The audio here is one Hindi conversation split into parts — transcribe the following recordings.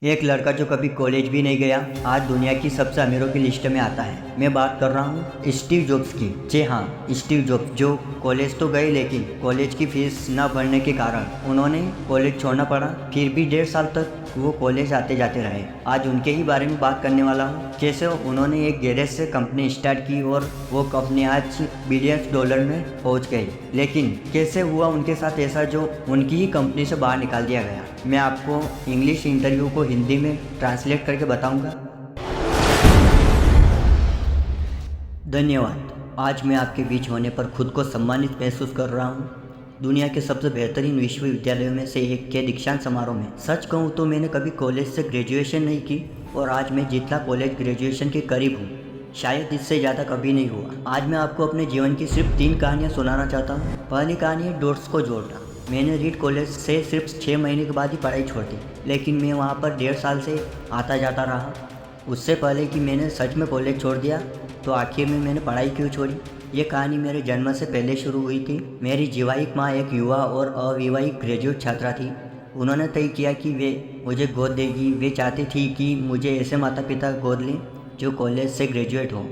एक लड़का जो कभी कॉलेज भी नहीं गया आज दुनिया की सबसे अमीरों की लिस्ट में आता है। मैं बात कर रहा हूँ स्टीव जॉब्स की। जी हाँ, स्टीव जॉब्स जो कॉलेज तो गए लेकिन कॉलेज की फीस न भरने के कारण उन्होंने कॉलेज छोड़ना पड़ा। फिर भी 1.5 साल तक वो कॉलेज आते जाते रहे। आज उनके ही बारे में बात करने वाला हूँ, कैसे उन्होंने एक गैरेज से कंपनी स्टार्ट की और वो कंपनी आज बिलियंस डॉलर में पहुँच गई। लेकिन कैसे हुआ उनके साथ ऐसा जो उनकी ही कंपनी से बाहर निकाल दिया गया। मैं आपको इंग्लिश इंटरव्यू को हिंदी में ट्रांसलेट करके बताऊंगा। धन्यवाद। आज मैं आपके बीच होने पर खुद को सम्मानित महसूस कर रहा हूँ। दुनिया के सबसे बेहतरीन विश्वविद्यालयों में से एक के दीक्षांत समारोह में सच कहूँ तो मैंने कभी कॉलेज से ग्रेजुएशन नहीं की और आज मैं जितना कॉलेज ग्रेजुएशन के करीब हूँ शायद इससे ज़्यादा कभी नहीं हुआ। आज मैं आपको अपने जीवन की सिर्फ 3 कहानियाँ सुनाना चाहता हूँ। पहली कहानी है डॉट्स को जोड़ना। मैंने रीड कॉलेज से सिर्फ 6 महीने के बाद ही पढ़ाई छोड़ दी, लेकिन मैं वहाँ पर 1.5 साल से आता जाता रहा। उससे पहले कि मैंने सच में कॉलेज छोड़ दिया तो आखिर में मैंने पढ़ाई क्यों छोड़ी। ये कहानी मेरे जन्म से पहले शुरू हुई थी। मेरी जीवाहिक माँ एक युवा और अविवाहित ग्रेजुएट छात्रा थी। उन्होंने तय किया कि वे मुझे गोद देगी। वे चाहती थी कि मुझे ऐसे माता पिता गोद लें जो कॉलेज से ग्रेजुएट हों।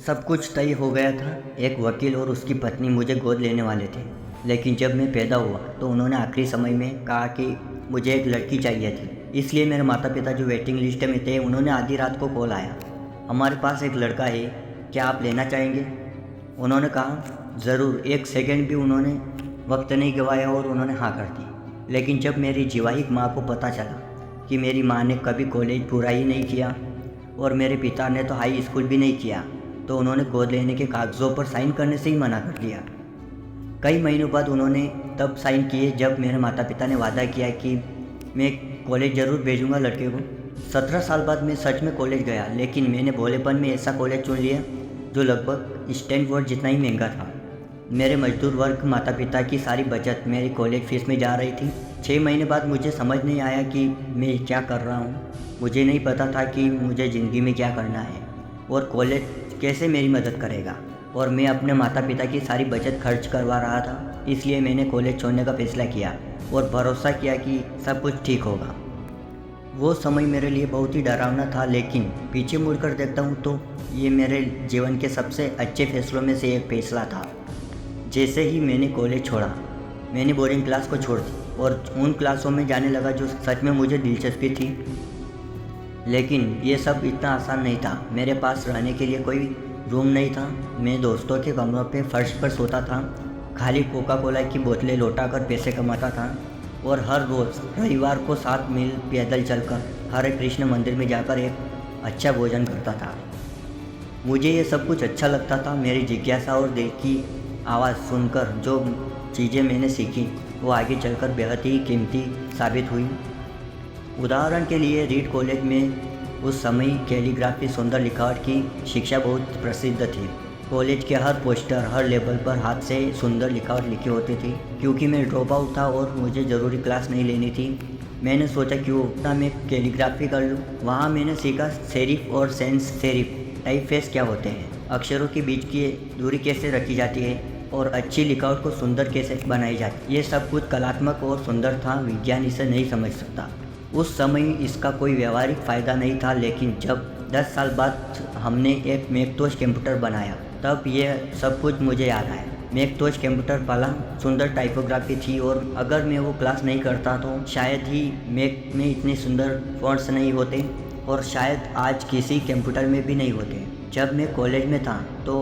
सब कुछ तय हो गया था। एक वकील और उसकी पत्नी मुझे गोद लेने वाले थे, लेकिन जब मैं पैदा हुआ तो उन्होंने आखिरी समय में कहा कि मुझे एक लड़की चाहिए थी। इसलिए मेरे माता पिता जो वेटिंग लिस्ट में थे उन्होंने आधी रात को कॉल आया, हमारे पास एक लड़का है, क्या आप लेना चाहेंगे। उन्होंने कहा ज़रूर। 1 सेकंड भी उन्होंने वक्त नहीं गंवाया और उन्होंने हाँ कर दी। लेकिन जब मेरी जीवाहिक माँ को पता चला कि मेरी माँ ने कभी कॉलेज पूरा ही नहीं किया और मेरे पिता ने तो हाई स्कूल भी नहीं किया, तो उन्होंने गोद लेने के कागज़ों पर साइन करने से ही मना कर दिया। कई महीनों बाद उन्होंने तब साइन किए जब मेरे माता पिता ने वादा किया कि मैं कॉलेज ज़रूर भेजूंगा लड़के को। 17 साल बाद मैं सच में कॉलेज गया, लेकिन मैंने भोलेपन में ऐसा कॉलेज चुन लिया जो लगभग स्टैनफोर्ड जितना ही महंगा था। मेरे मजदूर वर्ग माता पिता की सारी बचत मेरी कॉलेज फीस में जा रही थी। 6 महीने बाद मुझे समझ नहीं आया कि मैं क्या कर रहा हूँ। मुझे नहीं पता था कि मुझे ज़िंदगी में क्या करना है और कॉलेज कैसे मेरी मदद करेगा, और मैं अपने माता पिता की सारी बचत खर्च करवा रहा था। इसलिए मैंने कॉलेज छोड़ने का फैसला किया और भरोसा किया कि सब कुछ ठीक होगा। वो समय मेरे लिए बहुत ही डरावना था, लेकिन पीछे मुड़कर देखता हूँ तो ये मेरे जीवन के सबसे अच्छे फैसलों में से एक फैसला था। जैसे ही मैंने कॉलेज छोड़ा, मैंने बोर्डिंग क्लास को छोड़ दी और उन क्लासों में जाने लगा जो सच में मुझे दिलचस्पी थी। लेकिन ये सब इतना आसान नहीं था। मेरे पास रहने के लिए कोई रूम नहीं था। मैं दोस्तों के कमरों पे फर्श पर सोता था, खाली कोका कोला की बोतलें लौटाकर पैसे कमाता था और हर रोज़ रविवार को 7 मील पैदल चलकर हरे कृष्ण मंदिर में जाकर एक अच्छा भोजन करता था। मुझे ये सब कुछ अच्छा लगता था। मेरी जिज्ञासा और दिल की आवाज़ सुनकर जो चीज़ें मैंने सीखी वो आगे चलकर बेहद ही कीमती साबित हुई। उदाहरण के लिए रीड कॉलेज में उस समय कैलीग्राफी सुंदर लिखावट की शिक्षा बहुत प्रसिद्ध थी। कॉलेज के हर पोस्टर, हर लेबल पर हाथ से सुंदर लिखावट लिखी होती थी। क्योंकि मैं ड्रॉप आउट था और मुझे ज़रूरी क्लास नहीं लेनी थी, मैंने सोचा क्यों ना मैं कैलीग्राफी कर लूँ। वहाँ मैंने सीखा सेरिफ और सेंस सेरिफ टाइपफेस क्या होते हैं, अक्षरों के बीच की दूरी कैसे रखी जाती है और अच्छी लिखावट को सुंदर कैसे बनाई जाती है। ये सब कुछ कलात्मक और सुंदर था। विज्ञान इसे नहीं समझ सकता। उस समय इसका कोई व्यावहारिक फ़ायदा नहीं था, लेकिन जब 10 साल बाद हमने एक मैकटोश कंप्यूटर बनाया तब यह सब कुछ मुझे याद आया। मैकटोश कंप्यूटर पहला सुंदर टाइपोग्राफी थी और अगर मैं वो क्लास नहीं करता तो शायद ही मैक में इतने सुंदर फॉन्ट्स नहीं होते और शायद आज किसी कंप्यूटर में भी नहीं होते। जब मैं कॉलेज में था तो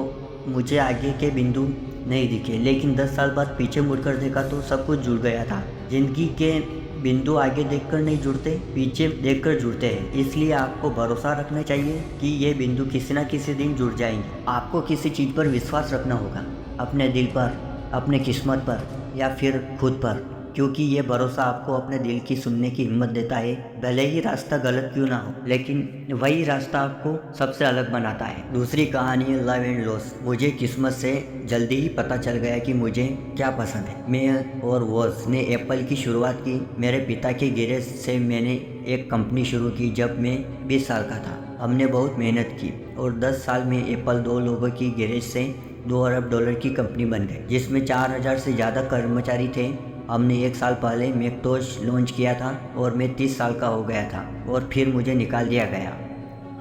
मुझे आगे के बिंदु नहीं दिखे, लेकिन 10 साल बाद पीछे मुड़कर देखा तो सब कुछ जुड़ गया था। ज़िंदगी के बिंदु आगे देखकर नहीं जुड़ते, पीछे देखकर जुड़ते हैं। इसलिए आपको भरोसा रखना चाहिए कि ये बिंदु किसी न किसी दिन जुड़ जाएंगे। आपको किसी चीज़ पर विश्वास रखना होगा, अपने दिल पर, अपने किस्मत पर या फिर खुद पर, क्योंकि ये भरोसा आपको अपने दिल की सुनने की हिम्मत देता है। भले ही रास्ता गलत क्यों ना हो, लेकिन वही रास्ता आपको सबसे अलग बनाता है। दूसरी कहानी है लव एंड लॉस। मुझे किस्मत से जल्दी ही पता चल गया कि मुझे क्या पसंद है। मैं और वॉज ने एप्पल की शुरुआत की। मेरे पिता के गैरेज से मैंने एक कंपनी शुरू की जब मैं 20 साल का था। हमने बहुत मेहनत की और 10 साल में एप्पल 2 लोगों की गैरेज से $2 अरब की कंपनी बन गई, जिसमें 4000 से ज़्यादा कर्मचारी थे हमने 1 साल पहले मैकटोश लॉन्च किया था और मैं 30 साल का हो गया था और फिर मुझे निकाल दिया गया।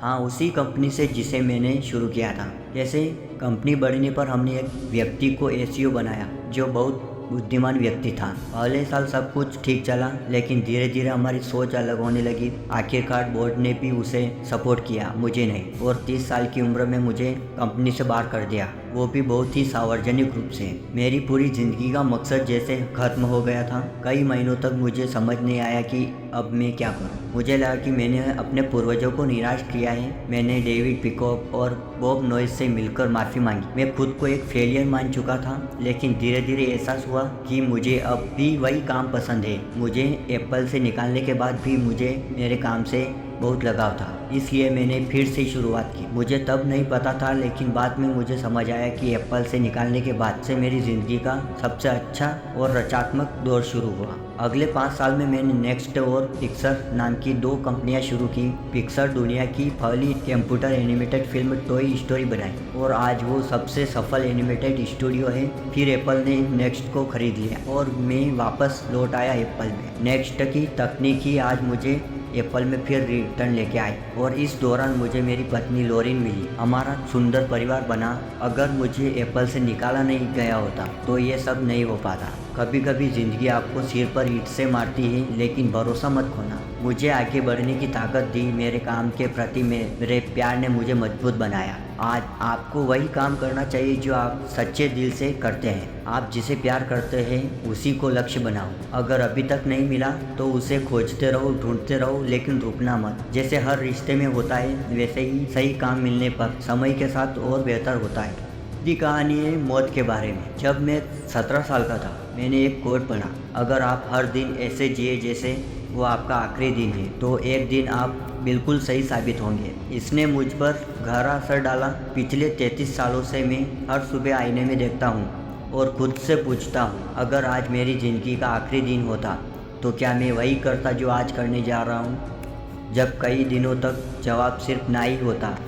हाँ, उसी कंपनी से जिसे मैंने शुरू किया था। जैसे कंपनी बढ़ने पर हमने एक व्यक्ति को एसईओ बनाया जो बहुत बुद्धिमान व्यक्ति था। पहले साल सब कुछ ठीक चला, लेकिन धीरे धीरे हमारी सोच अलग होने लगी। आखिरकार बोर्ड ने भी उसे सपोर्ट किया, मुझे नहीं, और 30 साल की उम्र में मुझे कंपनी से बाहर कर दिया, वो भी बहुत ही सार्वजनिक रूप से। मेरी पूरी जिंदगी का मकसद जैसे खत्म हो गया था। कई महीनों तक मुझे समझ नहीं आया कि अब मैं क्या करूं। मुझे लगा कि मैंने अपने पूर्वजों को निराश किया है। मैंने डेविड पिकॉक और बॉब नॉइस से मिलकर माफ़ी मांगी। मैं खुद को एक फेलियर मान चुका था, लेकिन धीरे धीरे एहसास हुआ कि मुझे अब भी वही काम पसंद है। मुझे एप्पल से निकालने के बाद भी मुझे मेरे काम से बहुत लगाव था, इसलिए मैंने फिर से शुरुआत की। मुझे तब नहीं पता था, लेकिन बाद में मुझे समझ आया कि एप्पल से निकालने के बाद से मेरी ज़िंदगी का सबसे अच्छा और रचनात्मक दौर शुरू हुआ। अगले 5 साल में मैंने नेक्स्ट और पिक्सर नाम की 2 कंपनियां शुरू की। पिक्सर दुनिया की पहली computer animated film toy story बनाई और आज वो सबसे सफल एनिमेटेड स्टूडियो है। फिर एप्पल ने नेक्स्ट को खरीद लिया और मैं वापस लौट आया एप्पल में। नेक्स्ट की तकनीक ही आज मुझे एप्पल में फिर रिटर्न लेके आई और इस दौरान मुझे मेरी पत्नी लॉरिन मिली। हमारा सुंदर परिवार बना। अगर मुझे एप्पल से निकाला नहीं गया होता तो ये सब नहीं हो पाता। कभी कभी ज़िंदगी आपको सिर पर ईंट से मारती है, लेकिन भरोसा मत खोना। मुझे आगे बढ़ने की ताकत दी। मेरे काम के प्रति मेरे प्यार ने मुझे मजबूत बनाया। आज आपको वही काम करना चाहिए जो आप सच्चे दिल से करते हैं। आप जिसे प्यार करते हैं उसी को लक्ष्य बनाओ। अगर अभी तक नहीं मिला तो उसे खोजते रहो, ढूंढते रहो, लेकिन रुकना मत। जैसे हर रिश्ते में होता है, वैसे ही सही काम मिलने पर समय के साथ और बेहतर होता है। दूसरी कहानी है मौत के बारे में। जब मैं 17 साल का था, मैंने एक कोट पढ़ा, अगर आप हर दिन ऐसे जिए जैसे वो आपका आखिरी दिन है तो एक दिन आप बिल्कुल सही साबित होंगे। इसने मुझ पर गहरा असर डाला। पिछले 33 सालों से मैं हर सुबह आईने में देखता हूँ और खुद से पूछता हूँ, अगर आज मेरी ज़िंदगी का आखिरी दिन होता तो क्या मैं वही करता जो आज करने जा रहा हूँ। जब कई दिनों तक जवाब सिर्फ ना ही होता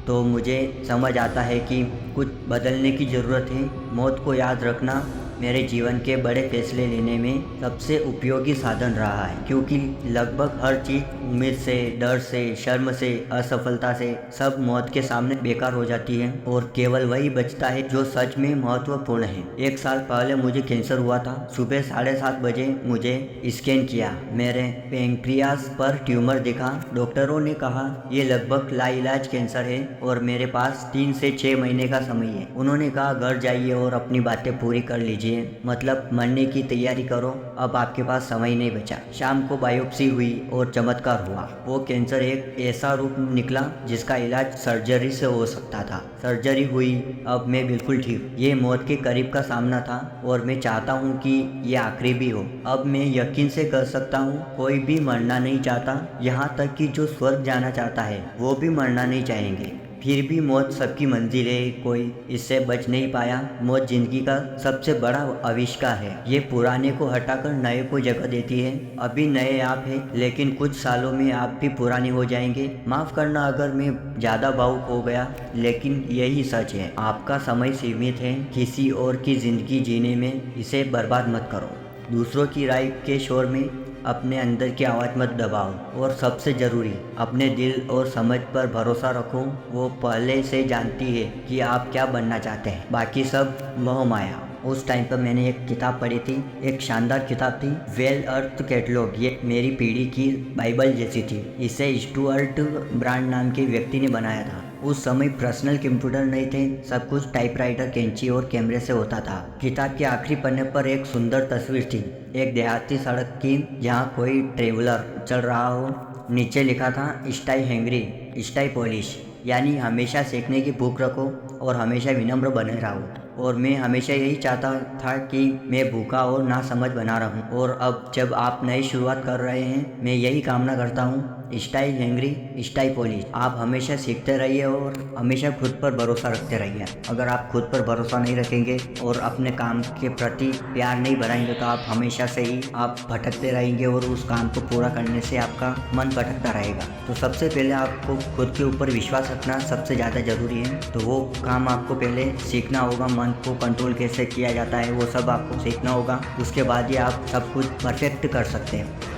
तो मुझे समझ आता है कि कुछ बदलने की ज़रूरत है। मौत को याद रखना मेरे जीवन के बड़े फैसले लेने में सबसे उपयोगी साधन रहा है, क्योंकि लगभग हर चीज़ उम्मीद से, डर से, शर्म से, असफलता से सब मौत के सामने बेकार हो जाती है और केवल वही बचता है जो सच में महत्वपूर्ण है। 1 साल पहले मुझे कैंसर हुआ था। सुबह 7:30 बजे मुझे स्कैन किया। मेरे पैंक्रियास पर ट्यूमर दिखा। डॉक्टरों ने कहा ये लगभग लाइलाज कैंसर है और मेरे पास 3 से 6 महीने का समय है। उन्होंने कहा घर जाइए और अपनी बातें पूरी कर लीजिए, मतलब मरने की तैयारी करो, अब आपके पास समय नहीं बचा। शाम को बायोप्सी हुई और चमत्कार हुआ। वो कैंसर एक ऐसा रूप निकला जिसका इलाज सर्जरी से हो सकता था। सर्जरी हुई, अब मैं बिल्कुल ठीक। ये मौत के करीब का सामना था और मैं चाहता हूँ कि ये आखिरी भी हो। अब मैं यकीन से कह सकता हूँ कोई भी मरना नहीं चाहता, यहाँ तक कि जो स्वर्ग जाना चाहता है वो भी मरना नहीं चाहेंगे। फिर भी मौत सबकी मंजिल है, कोई इससे बच नहीं पाया। मौत जिंदगी का सबसे बड़ा आविष्कार है। ये पुराने को हटाकर नए को जगह देती है। अभी नए आप हैं, लेकिन कुछ सालों में आप भी पुराने हो जाएंगे। माफ़ करना अगर मैं ज़्यादा भावुक हो गया, लेकिन यही सच है। आपका समय सीमित है, किसी और की ज़िंदगी जीने में इसे बर्बाद मत करो। दूसरों की राय के शोर में अपने अंदर की आवाज़ मत दबाओ और सबसे ज़रूरी, अपने दिल और समझ पर भरोसा रखो। वो पहले से जानती है कि आप क्या बनना चाहते हैं, बाकी सब मोह माया। उस टाइम पर मैंने एक किताब पढ़ी थी, एक शानदार किताब थी, वेल अर्थ कैटलॉग। ये मेरी पीढ़ी की बाइबल जैसी थी। इसे स्टुअर्ट ब्रांड नाम के व्यक्ति ने बनाया था। उस समय पर्सनल कंप्यूटर नहीं थे, सब कुछ टाइपराइटर, कैंची और कैमरे से होता था। किताब के आखिरी पन्ने पर एक सुंदर तस्वीर थी, एक देहाती सड़क की जहाँ कोई ट्रेवलर चल रहा हो। नीचे लिखा था स्टाई हैंग्री स्टाई पॉलिश, यानी हमेशा सीखने की भूख रखो और हमेशा विनम्र बने रहो। और मैं हमेशा यही चाहता था कि मैं भूखा और ना समझ बना रहूं। और अब जब आप नई शुरुआत कर रहे हैं, मैं यही कामना करता हूं, स्टाई हैंग्री स्टाई पॉलिश। आप हमेशा सीखते रहिए और हमेशा खुद पर भरोसा रखते रहिए। अगर आप खुद पर भरोसा नहीं रखेंगे और अपने काम के प्रति प्यार नहीं बढ़ाएंगे तो आप हमेशा से ही आप भटकते रहेंगे और उस काम को पूरा करने से आपका मन भटकता रहेगा। तो सबसे पहले आपको खुद के ऊपर विश्वास रखना सबसे ज़्यादा ज़रूरी है। तो वो काम आपको पहले सीखना होगा, मन को कंट्रोल कैसे किया जाता है वो सब आपको सीखना होगा। उसके बाद ही आप सब कुछ परफेक्ट कर सकते हैं।